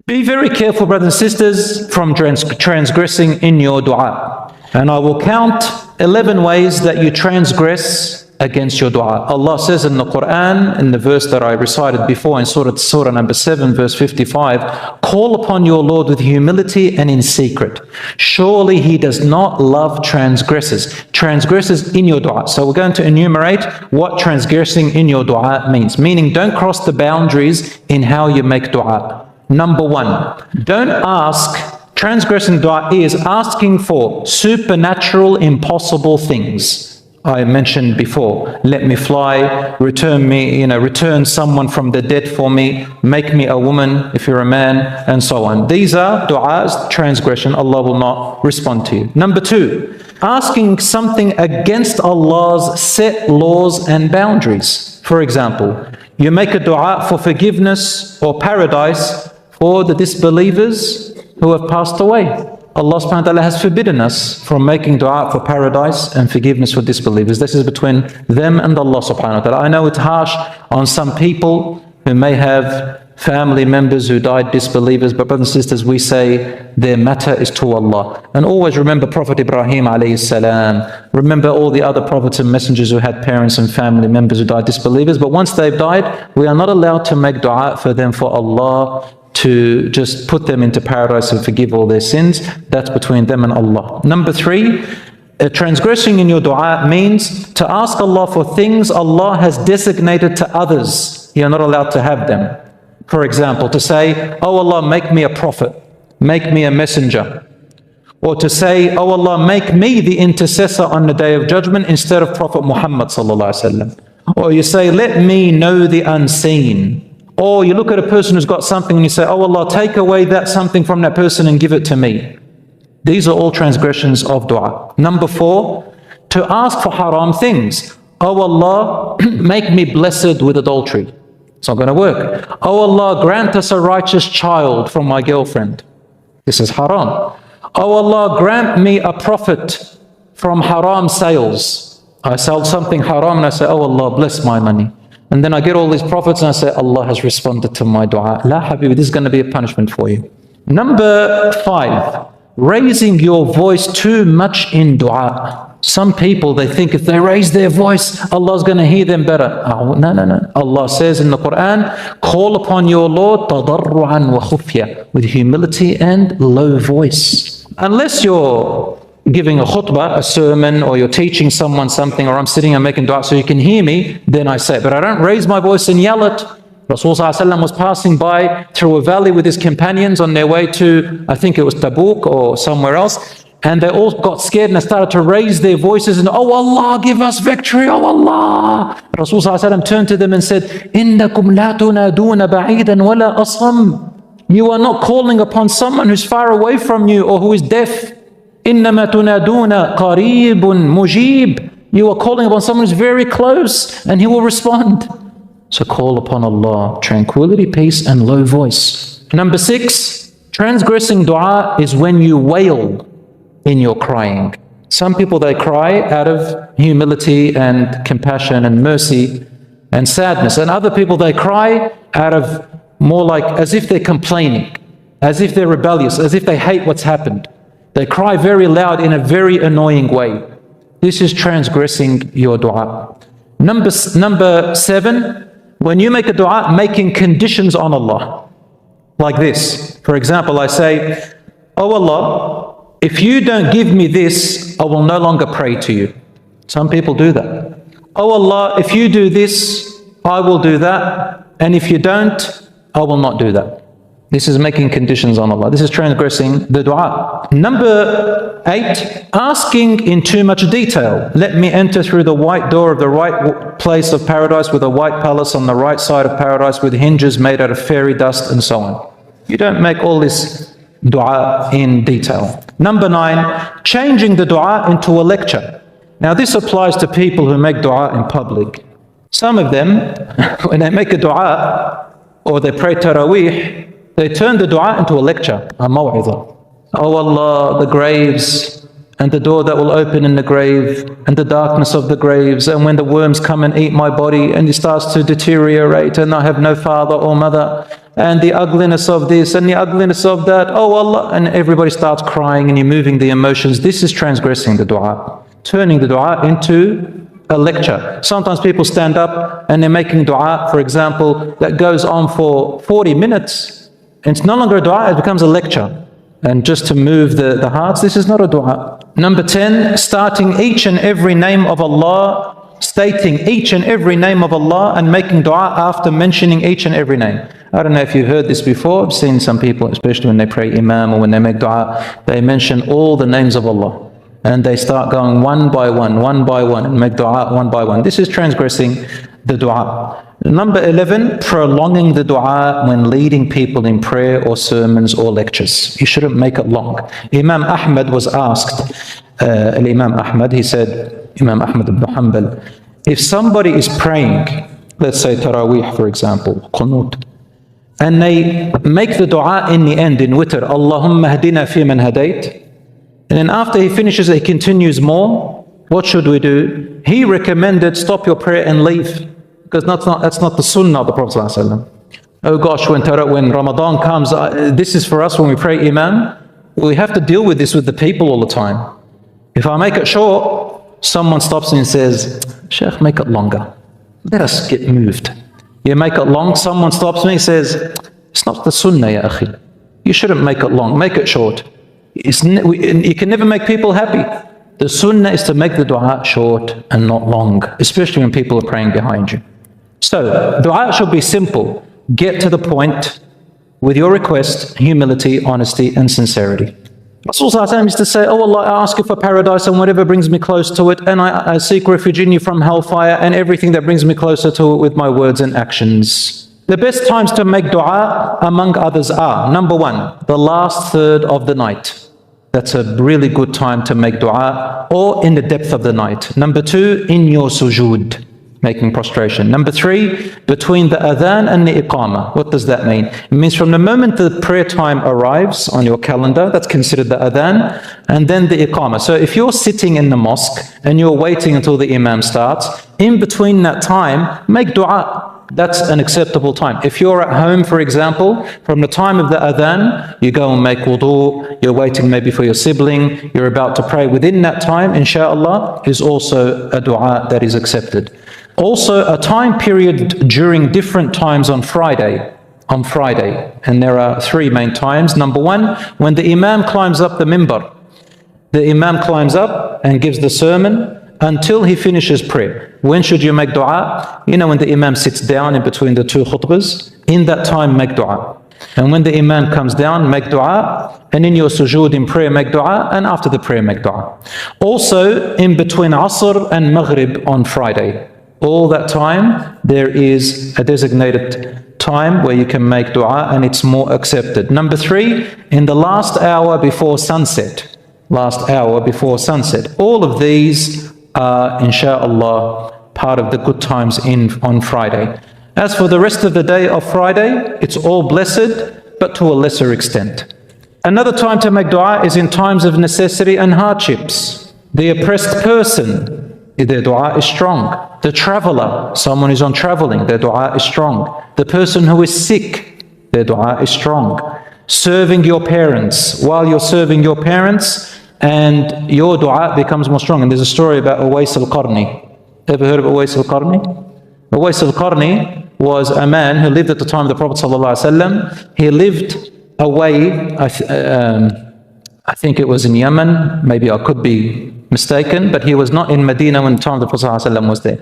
Be very careful, brothers and sisters, from transgressing in your dua. And I will count 11 ways that you transgress against your dua. Allah says in the Quran, in the verse that I recited before in Surah number 7, verse 55, call upon your Lord with humility and in secret. Surely He does not love transgressors in your dua. So we're going to enumerate what transgressing in your dua means. Meaning, don't cross the boundaries in how you make dua. Number one, don't ask. Transgressing dua is asking for supernatural, impossible things. I mentioned before, let me fly, return someone from the dead for me, make me a woman if you're a man, and so on. These are du'as, transgression. Allah will not respond to you. Number two, asking something against Allah's set laws and boundaries. For example, you make a dua for forgiveness or paradise for the disbelievers who have passed away. Allah subhanahu wa ta'ala has forbidden us from making dua for paradise and forgiveness for disbelievers. This is between them and Allah subhanahu wa ta'ala. I know it's harsh on some people who may have family members who died disbelievers, but brothers and sisters, we say their matter is to Allah. And always remember Prophet Ibrahim alayhi salam. Remember all the other prophets and messengers who had parents and family members who died disbelievers. But once they've died, we are not allowed to make dua for them for Allah to just put them into paradise and forgive all their sins. That's between them and Allah. Number three, transgressing in your dua means to ask Allah for things Allah has designated to others. You're not allowed to have them. For example, to say, oh Allah, make me a prophet, make me a messenger. Or to say, oh Allah, make me the intercessor on the Day of Judgment instead of Prophet Muhammad sallallahu alaihi wasallam. Or you say, let me know the unseen. Or you look at a person who's got something and you say, oh Allah, take away that something from that person and give it to me. These are all transgressions of dua. Number four, to ask for haram things. Oh Allah, make me blessed with adultery. It's not going to work. Oh Allah, grant us a righteous child from my girlfriend. This is haram. Oh Allah, grant me a profit from haram sales. I sell something haram and I say, oh Allah, bless my money. And then I get all these profits and I say, Allah has responded to my dua. La habibi, this is going to be a punishment for you. Number five, raising your voice too much in dua. Some people, they think if they raise their voice, Allah's going to hear them better. Oh, no. Allah says in the Quran, call upon your Lord tadarru'an wa khufya, with humility and low voice. Unless you're giving a khutbah, a sermon, or you're teaching someone something, or I'm sitting and making dua so you can hear me, then I say it. But I don't raise my voice and yell it. Rasulullah was passing by through a valley with his companions on their way to, I think it was Tabuk or somewhere else, and they all got scared and they started to raise their voices and, oh Allah, give us victory, oh Allah. Rasulullah turned to them and said, إِنَّكُمْ لَا تُنَادُونَ بَعِيدًا وَلَا أَصَمْ. You are not calling upon someone who's far away from you or who is deaf. إِنَّمَا تُنَادُونَ قَرِيبٌ مُجِيبٌ. You are calling upon someone who's very close and He will respond. So call upon Allah, tranquility, peace, and low voice. Number six, transgressing dua is when you wail in your crying. Some people, they cry out of humility and compassion and mercy and sadness. And other people, they cry out of more like as if they're complaining, as if they're rebellious, as if they hate what's happened. They cry very loud in a very annoying way. This is transgressing your dua. Number seven, when you make a dua, making conditions on Allah. Like this. For example, I say, oh Allah, if you don't give me this, I will no longer pray to you. Some people do that. Oh Allah, if you do this, I will do that. And if you don't, I will not do that. This is making conditions on Allah. This is transgressing the dua. Number eight, asking in too much detail. Let me enter through the white door of the right place of paradise with a white palace on the right side of paradise with hinges made out of fairy dust and so on. You don't make all this dua in detail. Number nine, changing the dua into a lecture. Now this applies to people who make dua in public. Some of them, when they make a dua or they pray Taraweeh, they turn the dua into a lecture, a maw'idha. Oh Allah, the graves and the door that will open in the grave, and the darkness of the graves, and when the worms come and eat my body, and it starts to deteriorate, and I have no father or mother, and the ugliness of this, and the ugliness of that, oh Allah, and everybody starts crying, and you're moving the emotions. This is transgressing the dua, turning the dua into a lecture. Sometimes people stand up and they're making dua, for example, that goes on for 40 minutes. And it's no longer a dua, it becomes a lecture. And just to move the hearts, this is not a dua. Number 10, starting each and every name of Allah, stating each and every name of Allah and making dua after mentioning each and every name. I don't know if you've heard this before. I've seen some people, especially when they pray imam or when they make dua, they mention all the names of Allah. And they start going one by one, and make dua one by one. This is transgressing the dua. Number 11, prolonging the dua when leading people in prayer or sermons or lectures. You shouldn't make it long. Imam Ahmad was asked, Imam Ahmad, he said, Imam Ahmad ibn Hanbal, if somebody is praying, let's say Taraweeh for example, Qunut, and they make the dua in the end in witr, Allahumma hadina fi man hadayt, and then after he finishes, he continues more. What should we do? He recommended stop your prayer and leave, because that's not the sunnah of the Prophet ﷺ. Oh gosh, when Ramadan comes, this is for us when we pray imam. We have to deal with this with the people all the time. If I make it short, someone stops me and says, Sheikh, make it longer. Let us get moved. You make it long, someone stops me and says, it's not the sunnah, ya akhi. You shouldn't make it long, make it short. You can never make people happy. The sunnah is to make the dua short and not long, especially when people are praying behind you. So, dua should be simple. Get to the point with your request, humility, honesty, and sincerity. Rasulullah used to say, oh Allah, I ask you for paradise and whatever brings me close to it, and I seek refuge in you from hellfire and everything that brings me closer to it with my words and actions. The best times to make dua, among others, are, number 1, the last third of the night. That's a really good time to make dua, or in the depth of the night. Number 2, in your sujood, making prostration. Number 3, between the adhan and the iqamah. What does that mean? It means from the moment the prayer time arrives on your calendar, that's considered the adhan, and then the iqamah. So if you're sitting in the mosque and you're waiting until the imam starts, in between that time, make dua. That's an acceptable time. If you're at home, for example, from the time of the adhan, you go and make wudu, you're waiting maybe for your sibling, you're about to pray. Within that time, inshallah, is also a dua that is accepted. Also, a time period during different times on Friday. And there are 3 main times. Number 1, when the imam climbs up the minbar. The imam climbs up and gives the sermon until he finishes prayer. When should you make dua? You know, when the imam sits down in between the 2 khutbahs, in that time make dua. And when the imam comes down, make dua. And in your sujood in prayer, make dua. And after the prayer, make dua. Also, in between Asr and Maghrib on Friday, all that time, there is a designated time where you can make dua and it's more accepted. Number 3, in the last hour before sunset. Last hour before sunset. All of these are, insha'Allah, part of the good times on Friday. As for the rest of the day of Friday, it's all blessed, but to a lesser extent. Another time to make dua is in times of necessity and hardships. The oppressed person, their dua is strong. The traveler, someone who's on traveling, their dua is strong. The person who is sick, their dua is strong. Serving your parents, while you're serving your parents, and your dua becomes more strong. And there's a story about Awais al-Qarni. Ever heard of Awais al-Qarni? Awais al-Qarni was a man who lived at the time of the Prophet ﷺ. He lived away, I think it was in Yemen, maybe I could be mistaken, but he was not in Medina when the time of the Prophet ﷺ was there.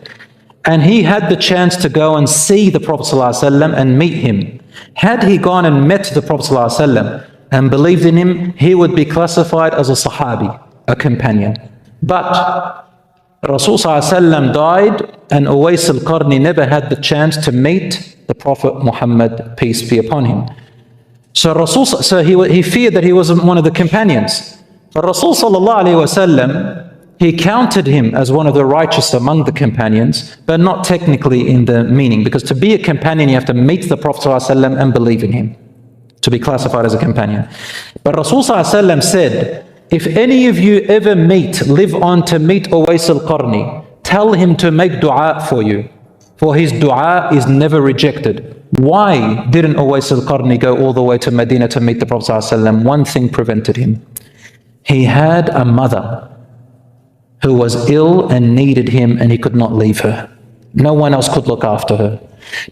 And he had the chance to go and see the Prophet ﷺ and meet him. Had he gone and met the Prophet ﷺ and believed in him, he would be classified as a Sahabi, a companion. But Rasul ﷺ died, and Awais al-Qarni never had the chance to meet the Prophet Muhammad, peace be upon him. So he feared that he wasn't one of the companions. But Rasul ﷺ, he counted him as one of the righteous among the companions, but not technically in the meaning, because to be a companion you have to meet the Prophet ﷺ and believe in him to be classified as a companion. But Rasul ﷺ said, if any of you ever live on to meet Awais al-Qarni, tell him to make dua for you, for his dua is never rejected. Why didn't Awais al-Qarni go all the way to Medina to meet the Prophet ﷺ? One thing prevented him. He had a mother who was ill and needed him, and he could not leave her. No one else could look after her.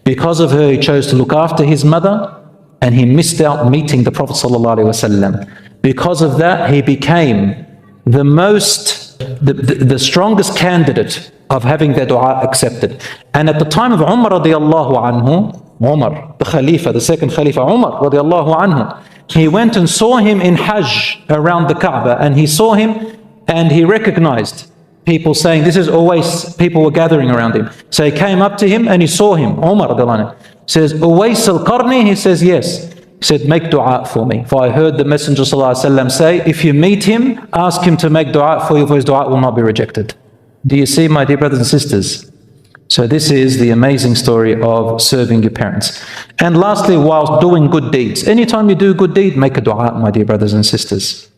Because of her, he chose to look after his mother, and he missed out meeting the Prophet ﷺ. Because of that, he became the strongest candidate of having their dua accepted. And at the time of Umar radiallahu anhu, Umar, the Khalifa, the second Khalifa, Umar radiallahu anhu, he went and saw him in Hajj around the Kaaba, and he saw him and he recognized people saying, this is Awais. People were gathering around him. So he came up to him and he saw him. Umar radiallahu anhu says, Awais al-Qarni? He says, yes. He said, make dua for me. For I heard the Messenger ﷺ say, if you meet him, ask him to make dua for you, for his dua will not be rejected. Do you see, my dear brothers and sisters? So this is the amazing story of serving your parents. And lastly, whilst doing good deeds, anytime you do a good deed, make a dua, my dear brothers and sisters.